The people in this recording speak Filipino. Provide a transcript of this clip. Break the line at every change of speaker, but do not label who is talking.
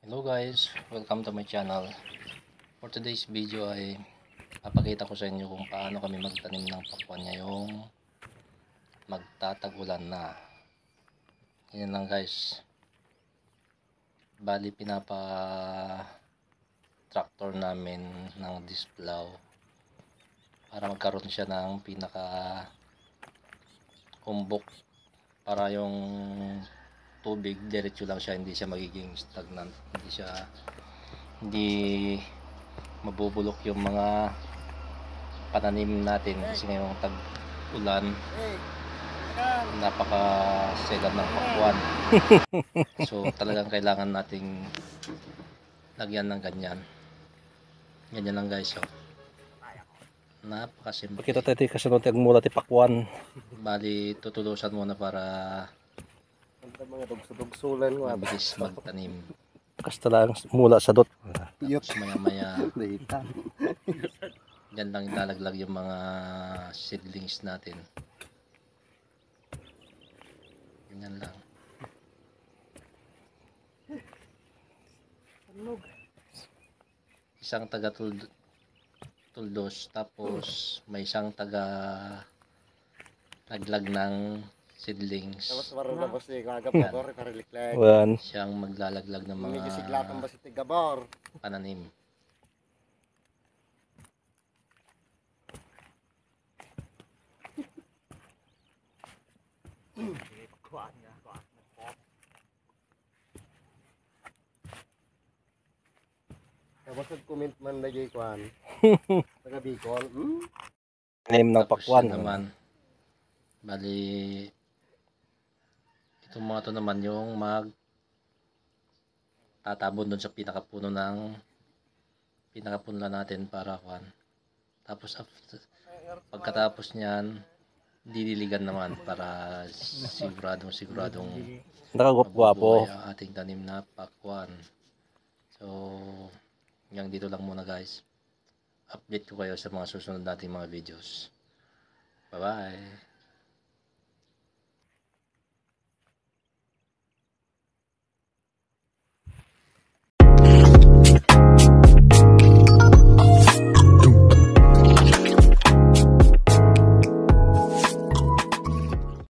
Hello guys, welcome to my channel. For today's video ay papakita ko sa inyo kung paano kami magtanim ng pakwan ngayong magtatagulan na. Ganyan lang guys. Bali pinapa tractor namin ng disc plow para magkaroon siya ng pinaka kumbok para yung tubig diretso lang siya, hindi siya magiging stagnant, hindi mabubulok yung mga pananim natin kasi ngayong tag-ulan napaka segan ng pakwan. So talagang kailangan nating lagyan ng ganyan lang guys. So napakasimple.
Kita tayo kasunod ang mula ti pakwan.
Bali tutulusan muna para
mga dugso-dugsulan ko
mabilis magtanim.
Kasta lang mula sa dot.
Tapos maya dyan lang ilalaglag yung mga seedlings natin. Ganyan lang. Isang taga tuldos, tapos may isang taga laglag ng seedlings.
tapos warang na boss kagab gabor karilikleg
Wan.
Siyang maglalaglag ng mga
siglaton ba si tigabor
pananim.
tapos comment man lagi kwan taga Bicol
Name ng
Tapos
pakwan.
yun naman, bali itong mga to naman yung tatabon dun sa pinakapuno natin para kwan. Tapos pagkatapos niyan didiligan naman para siguradong
Nakagwapo.
mabubuhay ang ating tanim na pakwan. So hanggang dito lang muna guys. Update ko kayo sa mga susunod nating mga videos. Bye bye.